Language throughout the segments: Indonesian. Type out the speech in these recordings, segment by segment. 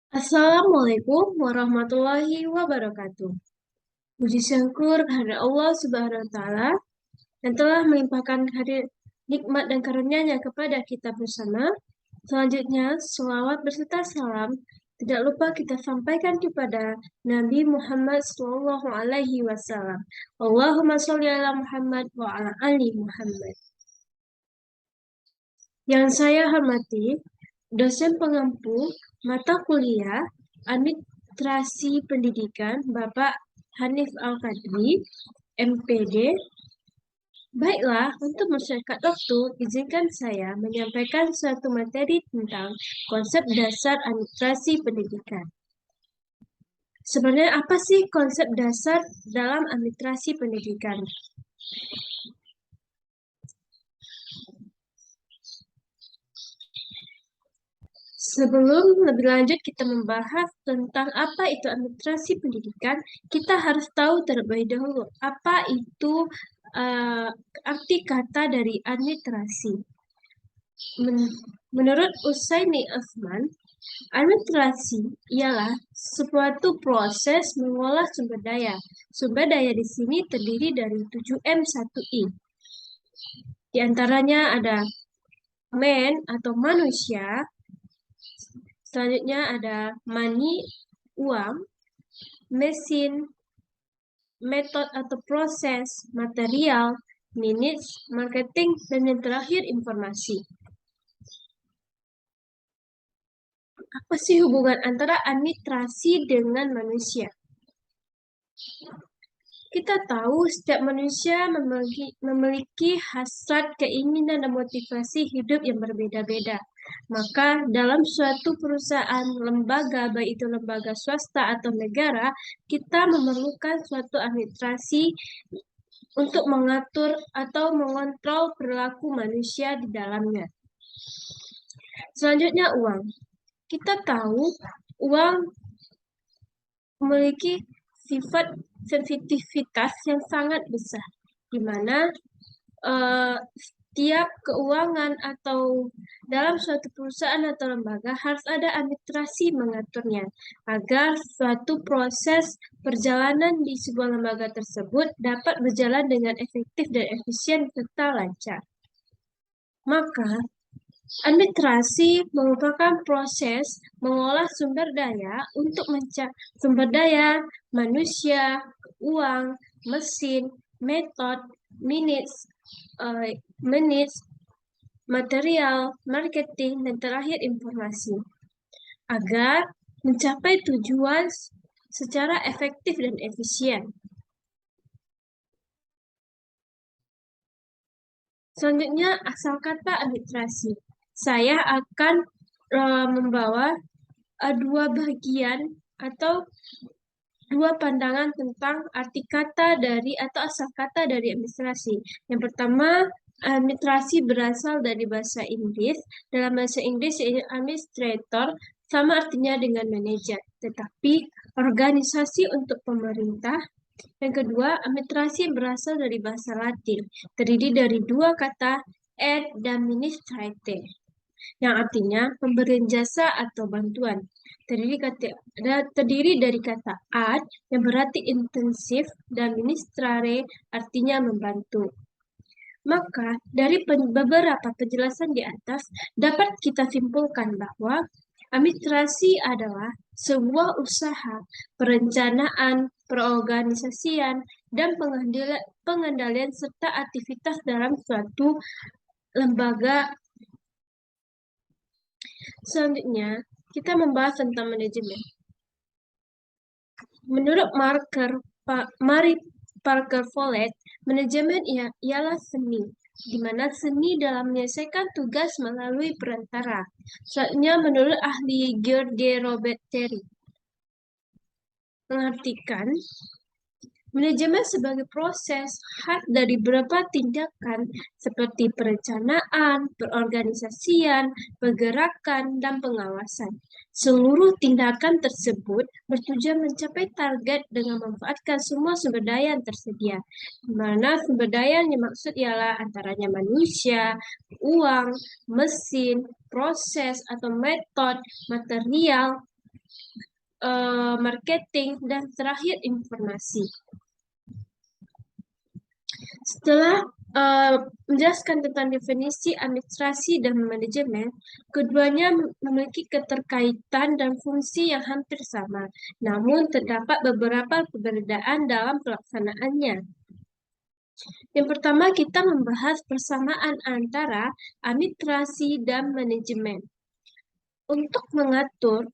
Assalamualaikum warahmatullahi wabarakatuh. Puji syukur kehadirat Allah Subhanahu wa taala yang telah melimpahkan hadir nikmat dan karunia-Nya kepada kita bersama. Selanjutnya, selawat berserta salam tidak lupa kita sampaikan kepada Nabi Muhammad SAW. Alaihi Wasallam. Allahumma sholli ala Muhammad wa ala ali Muhammad. Yang saya hormati, dosen pengampu mata kuliah Administrasi Pendidikan Bapak Hanif Al-Qadri, MPD. Baiklah, untuk masyarakat waktu, izinkan saya menyampaikan suatu materi tentang konsep dasar administrasi pendidikan. Sebenarnya apa sih konsep dasar dalam administrasi pendidikan? Sebelum lebih lanjut kita membahas tentang apa itu administrasi pendidikan, kita harus tahu terlebih dahulu apa itu uh, arti kata dari administrasi. Menurut Usaini Osman, administrasi ialah suatu proses mengolah sumber daya. Sumber daya di sini terdiri dari 7M1I. Di antaranya ada man atau manusia. Selanjutnya ada money, uang, mesin, metode atau proses, material, minutes, marketing, dan yang terakhir informasi. Apa sih hubungan antara administrasi dengan manusia? Kita tahu setiap manusia memiliki hasrat, keinginan, dan motivasi hidup yang berbeda-beda. Maka dalam suatu perusahaan, lembaga, baik itu lembaga swasta atau negara, kita memerlukan suatu administrasi untuk mengatur atau mengontrol perilaku manusia di dalamnya. Selanjutnya uang. Kita tahu uang memiliki sifat sensitivitas yang sangat besar, di mana setiap keuangan atau dalam suatu perusahaan atau lembaga harus ada administrasi mengaturnya agar suatu proses perjalanan di sebuah lembaga tersebut dapat berjalan dengan efektif dan efisien serta lancar. Maka administrasi merupakan proses mengolah sumber daya untuk sumber daya manusia, uang, mesin, metode, minutes, material, marketing, dan terakhir informasi agar mencapai tujuan secara efektif dan efisien. Selanjutnya, asal kata administrasi. Saya akan membawa dua bagian atau dua pandangan tentang arti kata dari atau asal kata dari administrasi. Yang pertama, administrasi berasal dari bahasa Inggris. Dalam bahasa Inggris, administrator sama artinya dengan manajer, tetapi organisasi untuk pemerintah. Yang kedua, administrasi berasal dari bahasa Latin, terdiri dari dua kata ad dan ministrate, yang artinya pemberian jasa atau bantuan. Terdiri dari kata ad yang berarti intensif dan ministrare artinya membantu. Maka dari beberapa penjelasan di atas dapat kita simpulkan bahwa administrasi adalah sebuah usaha perencanaan, perorganisasian, dan pengendalian serta aktivitas dalam suatu lembaga. Selanjutnya, kita membahas tentang manajemen. Menurut Mary Parker Follett, manajemen ialah seni, di mana seni dalam menyelesaikan tugas melalui perantara. Selanjutnya, menurut ahli George Robert Terry, mengartikan manajemen sebagai proses khas dari beberapa tindakan seperti perencanaan, perorganisasian, pergerakan, dan pengawasan. Seluruh tindakan tersebut bertujuan mencapai target dengan memanfaatkan semua sumber daya yang tersedia. Di mana sumber daya yang dimaksud ialah antaranya manusia, uang, mesin, proses atau metode, material, marketing, dan terakhir informasi. Setelah menjelaskan tentang definisi administrasi dan manajemen, keduanya memiliki keterkaitan dan fungsi yang hampir sama, namun terdapat beberapa perbedaan dalam pelaksanaannya. Yang pertama, kita membahas persamaan antara administrasi dan manajemen. Untuk mengatur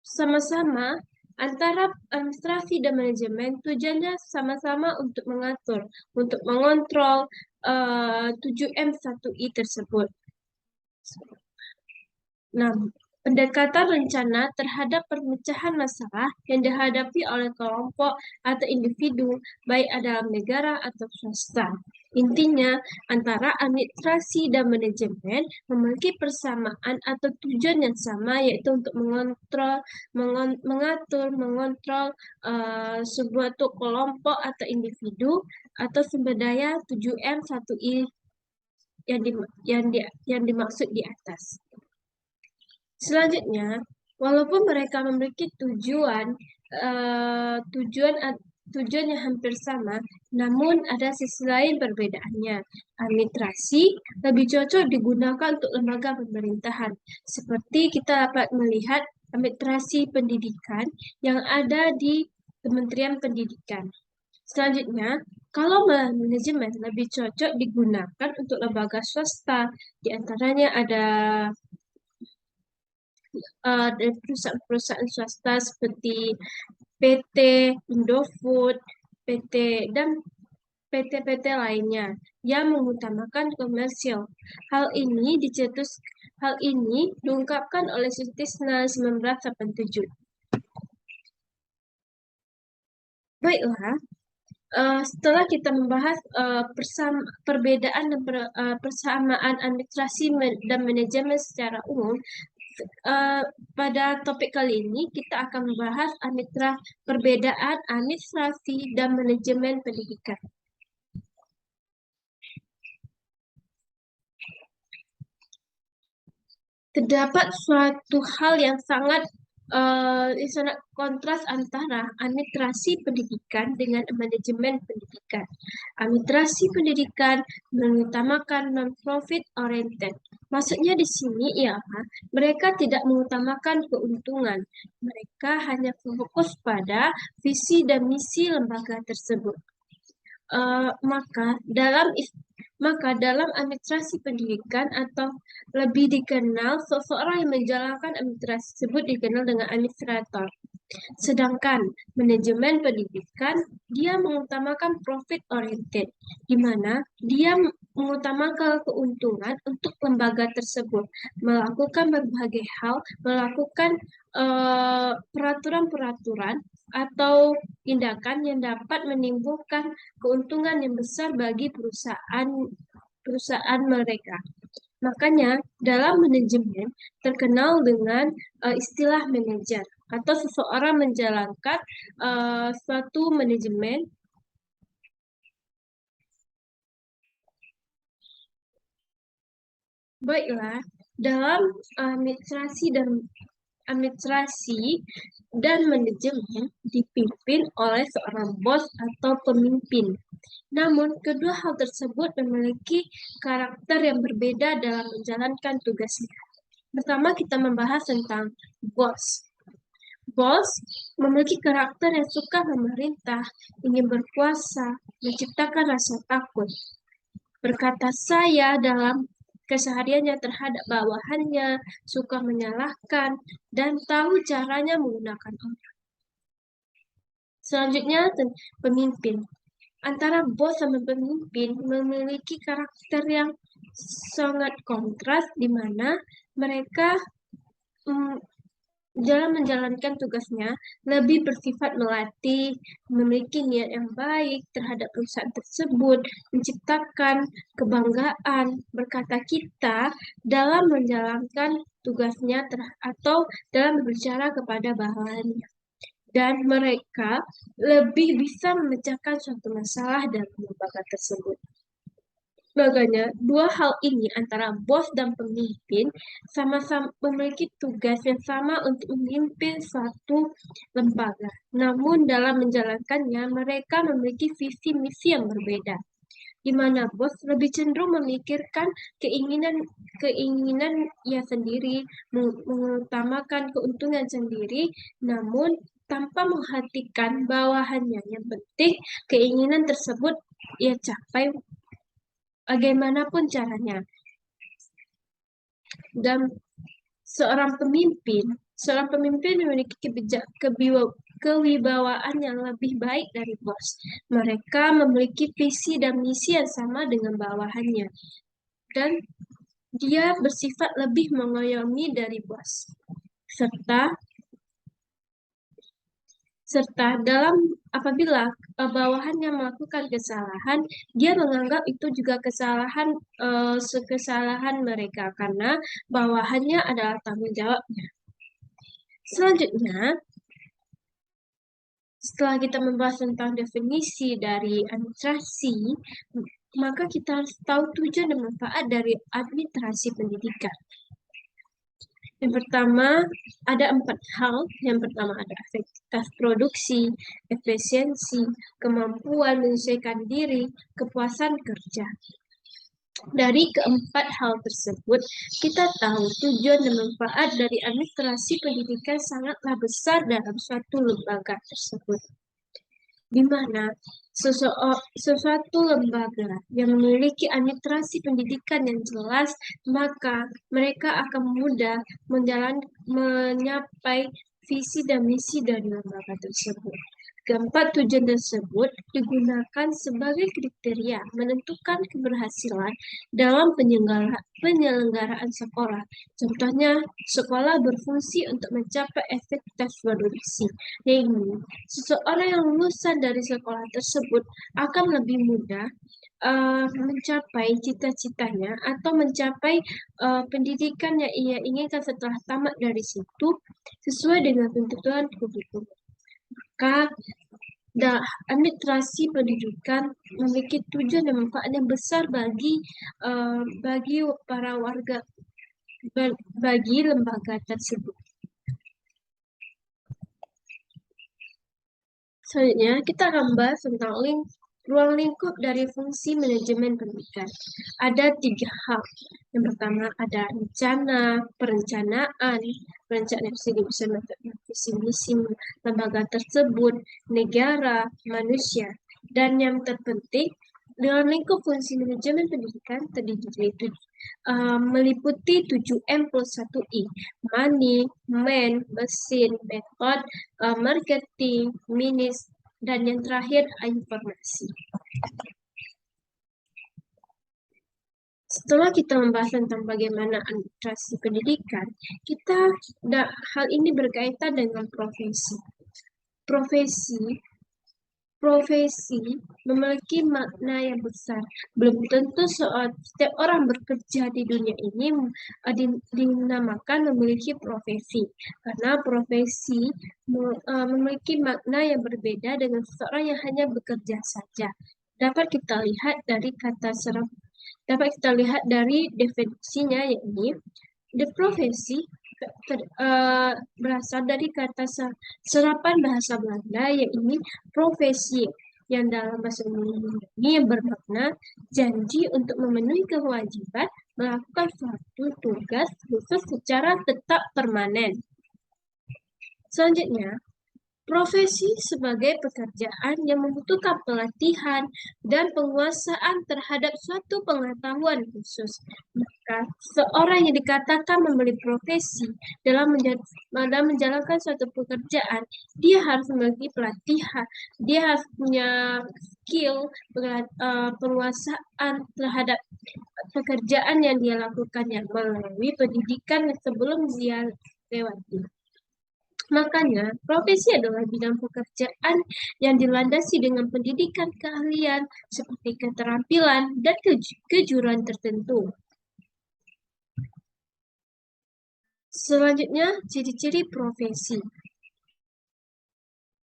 sama-sama antara administrasi dan manajemen, tujuannya sama-sama untuk mengatur, untuk mengontrol 7M1I tersebut. Nah, pendekatan rencana terhadap pemecahan masalah yang dihadapi oleh kelompok atau individu, baik dalam negara atau swasta. Intinya, antara administrasi dan manajemen memiliki persamaan atau tujuan yang sama, yaitu untuk mengontrol sebuah kelompok atau individu atau sumber daya 7M1I yang dimaksud di atas. Selanjutnya, walaupun mereka memiliki tujuan yang hampir sama, namun ada sisi lain perbedaannya. Administrasi lebih cocok digunakan untuk lembaga pemerintahan, seperti kita dapat melihat administrasi pendidikan yang ada di Kementerian Pendidikan. Selanjutnya, kalau manajemen lebih cocok digunakan untuk lembaga swasta, di antaranya ada dari perusahaan-perusahaan swasta seperti PT Indofood, PT dan PT-PT lainnya yang mengutamakan komersil. Hal ini diungkapkan oleh Sutisna 1987. Baiklah, setelah kita membahas perbedaan dan persamaan administrasi dan manajemen secara umum, pada topik kali ini kita akan membahas perbedaan administrasi dan manajemen pendidikan. Terdapat suatu hal yang sangat kontras antara administrasi pendidikan dengan manajemen pendidikan. Administrasi pendidikan mengutamakan non-profit oriented. Maksudnya di sini ialah mereka tidak mengutamakan keuntungan. Mereka hanya fokus pada visi dan misi lembaga tersebut. Maka dalam administrasi pendidikan atau lebih dikenal, seseorang yang menjalankan administrasi tersebut dikenal dengan administrator. Sedangkan manajemen pendidikan, dia mengutamakan profit oriented, di mana dia mengutamakan keuntungan untuk lembaga tersebut, melakukan berbagai hal, melakukan peraturan-peraturan atau tindakan yang dapat menimbulkan keuntungan yang besar bagi perusahaan mereka. Makanya dalam manajemen terkenal dengan istilah manajer atau seseorang menjalankan suatu manajemen. Baiklah, dalam administrasi dan manajemen dipimpin oleh seorang bos atau pemimpin. Namun, kedua hal tersebut memiliki karakter yang berbeda dalam menjalankan tugasnya. Pertama, kita membahas tentang bos. Bos memiliki karakter yang suka memerintah, ingin berkuasa, menciptakan rasa takut. Berkata saya dalam kesehariannya terhadap bawahannya, suka menyalahkan, dan tahu caranya menggunakan orang. Selanjutnya, pemimpin. Antara bos sama pemimpin memiliki karakter yang sangat kontras, di mana mereka dalam menjalankan tugasnya lebih bersifat melatih, memiliki niat yang baik terhadap perusahaan tersebut, menciptakan kebanggaan, berkata kita dalam menjalankan tugasnya atau dalam berbicara kepada bawahannya. Dan mereka lebih bisa memecahkan suatu masalah dalam lembaga tersebut. Makanya, dua hal ini antara bos dan pemimpin sama-sama memiliki tugas yang sama untuk memimpin suatu lembaga. Namun dalam menjalankannya, mereka memiliki visi misi yang berbeda, di mana bos lebih cenderung memikirkan keinginan ia sendiri, mengutamakan keuntungan sendiri, namun tanpa memperhatikan bawahannya. Yang penting keinginan tersebut ia capai bagaimanapun caranya. Dan seorang pemimpin memiliki kewibawaan yang lebih baik dari bos. Mereka memiliki visi dan misi yang sama dengan bawahannya. Dan dia bersifat lebih mengayomi dari bos. Serta dalam apabila bawahannya melakukan kesalahan, dia menganggap itu juga kesalahan mereka karena bawahannya adalah tanggung jawabnya. Selanjutnya, setelah kita membahas tentang definisi dari administrasi, maka kita harus tahu tujuan dan manfaat dari administrasi pendidikan. Yang pertama, ada 4 hal. Yang pertama ada efektivitas produksi, efisiensi, kemampuan menyesuaikan diri, kepuasan kerja. Dari keempat hal tersebut, kita tahu tujuan dan manfaat dari administrasi pendidikan sangatlah besar dalam suatu lembaga tersebut, di mana sesuatu lembaga yang memiliki administrasi pendidikan yang jelas, maka mereka akan mudah menyapai visi dan misi dari lembaga tersebut. Keempat tujuan tersebut digunakan sebagai kriteria menentukan keberhasilan dalam penyelenggaraan sekolah. Contohnya, sekolah berfungsi untuk mencapai efektivitas produksi, yaitu seseorang yang lulusan dari sekolah tersebut akan lebih mudah mencapai cita-citanya atau mencapai pendidikan yang ia inginkan setelah tamat dari situ sesuai dengan tuntutan kurikulum. Maka administrasi pendidikan memiliki tujuan dan manfaat yang besar bagi para warga, bagi lembaga tersebut. Selanjutnya, kita akan bahas tentang ruang lingkup dari fungsi manajemen pendidikan. Ada 3 hal. Yang pertama ada perencanaan visi misi lembaga tersebut, negara, manusia. Dan yang terpenting, ruang lingkup fungsi manajemen pendidikan terdiri meliputi 7M+1I, money, man, mesin, method, marketing, minis, dan yang terakhir informasi. Setelah kita membahas tentang bagaimana administrasi pendidikan, hal ini berkaitan dengan profesi. Profesi memiliki makna yang besar. Belum tentu setiap orang bekerja di dunia ini dinamakan memiliki profesi, karena profesi memiliki makna yang berbeda dengan seseorang yang hanya bekerja saja. Dapat kita lihat dari definisinya, yakni profesi berasal dari kata serapan bahasa Belanda, yaitu profesi, yang dalam bahasa Indonesia ini bermakna janji untuk memenuhi kewajiban melakukan suatu tugas khusus secara tetap permanen. Selanjutnya, profesi sebagai pekerjaan yang membutuhkan pelatihan dan penguasaan terhadap suatu pengetahuan khusus. Maka, seorang yang dikatakan memiliki profesi dalam menjalankan suatu pekerjaan, dia harus memiliki pelatihan, dia harus punya skill, penguasaan terhadap pekerjaan yang dia lakukan melalui pendidikan sebelum dia lewati. Makanya, profesi adalah bidang pekerjaan yang dilandasi dengan pendidikan keahlian seperti keterampilan dan kejuruan tertentu. Selanjutnya, ciri-ciri profesi.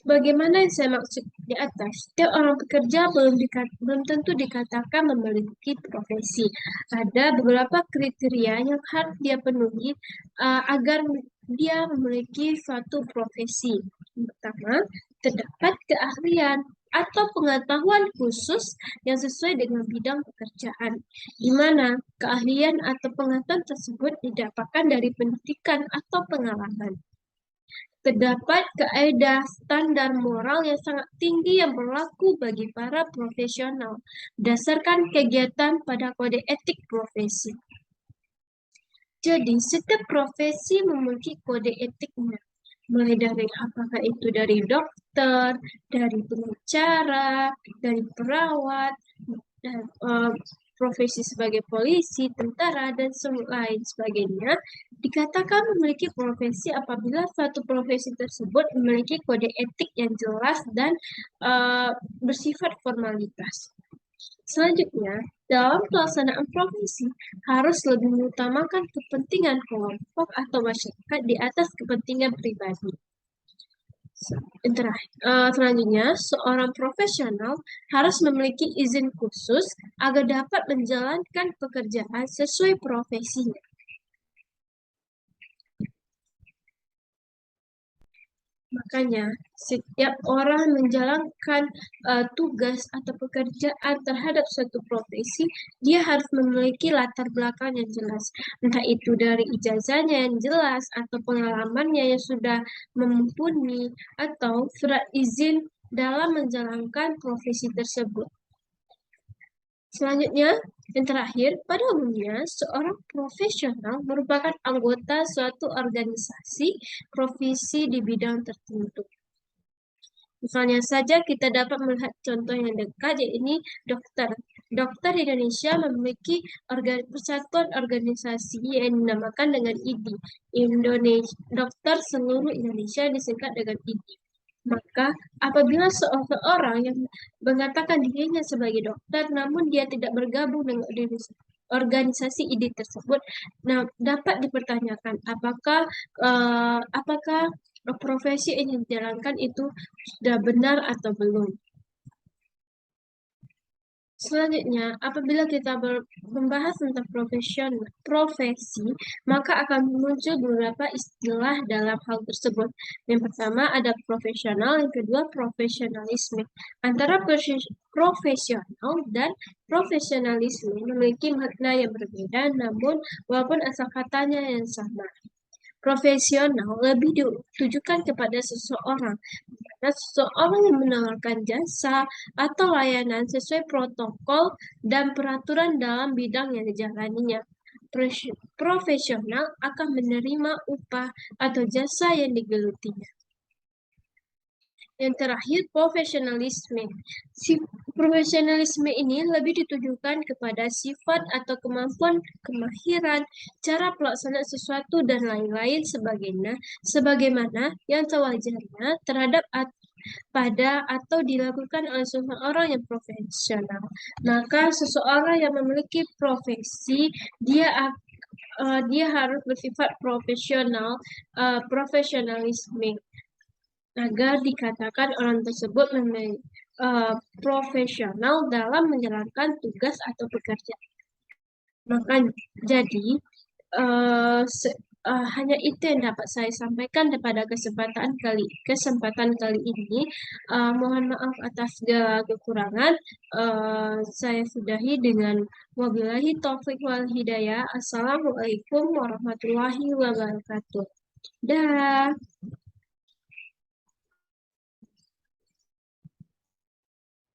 Sebagaimana yang saya maksud di atas, setiap orang pekerja belum tentu dikatakan memiliki profesi. Ada beberapa kriteria yang harus dia penuhi agar dia memiliki suatu profesi. Yang pertama, terdapat keahlian atau pengetahuan khusus yang sesuai dengan bidang pekerjaan, di mana keahlian atau pengetahuan tersebut didapatkan dari pendidikan atau pengalaman. Terdapat kaidah standar moral yang sangat tinggi yang berlaku bagi para profesional berdasarkan kegiatan pada kode etik profesi. Jadi, setiap profesi memiliki kode etiknya, mulai dari apakah itu dari dokter, dari pengacara, dari perawat, dan profesi sebagai polisi, tentara, dan lain sebagainya, dikatakan memiliki profesi apabila suatu profesi tersebut memiliki kode etik yang jelas dan bersifat formalitas. Selanjutnya, dalam pelaksanaan profesi harus lebih mengutamakan kepentingan kelompok atau masyarakat di atas kepentingan pribadi. Selanjutnya, seorang profesional harus memiliki izin khusus agar dapat menjalankan pekerjaan sesuai profesinya. Makanya, setiap orang menjalankan tugas atau pekerjaan terhadap suatu profesi, dia harus memiliki latar belakang yang jelas. Entah itu dari ijazahnya yang jelas, atau pengalamannya yang sudah mumpuni, atau surat izin dalam menjalankan profesi tersebut. Selanjutnya, yang terakhir, pada umumnya, seorang profesional merupakan anggota suatu organisasi profesi di bidang tertentu. Misalnya saja kita dapat melihat contoh yang dekat, yaitu dokter. Dokter Indonesia memiliki persatuan organisasi yang dinamakan dengan IDI. Indonesia, Dokter Seluruh Indonesia disingkat dengan IDI. Maka apabila seseorang yang mengatakan dirinya sebagai dokter, namun dia tidak bergabung dengan organisasi IDI tersebut, nah, dapat dipertanyakan apakah profesi yang dijalankan itu sudah benar atau belum. Selanjutnya, apabila kita membahas tentang profesi, maka akan muncul beberapa istilah dalam hal tersebut. Yang pertama ada profesional, yang kedua profesionalisme. Antara profesional dan profesionalisme memiliki makna yang berbeda, namun walaupun asal katanya yang sama. Profesional lebih ditujukan kepada seseorang, seseorang yang menawarkan jasa atau layanan sesuai protokol dan peraturan dalam bidang yang dijalaninya. Profesional akan menerima upah atau jasa yang digelutinya. Yang terakhir, profesionalisme. Profesionalisme ini lebih ditujukan kepada sifat atau kemampuan, kemahiran, cara pelaksanaan sesuatu, dan lain-lain sebagaimana yang sewajarnya terhadap pada atau dilakukan oleh seseorang yang profesional. Maka seseorang yang memiliki profesi, dia harus bersifat profesionalisme agar dikatakan orang tersebut profesional dalam menjalankan tugas atau pekerjaan. Maka jadi hanya itu yang dapat saya sampaikan pada kesempatan kali ini. Mohon maaf atas segala kekurangan. Saya sudahi dengan wabillahi taufiq wal hidayah. Assalamualaikum warahmatullahi wabarakatuh. Dah.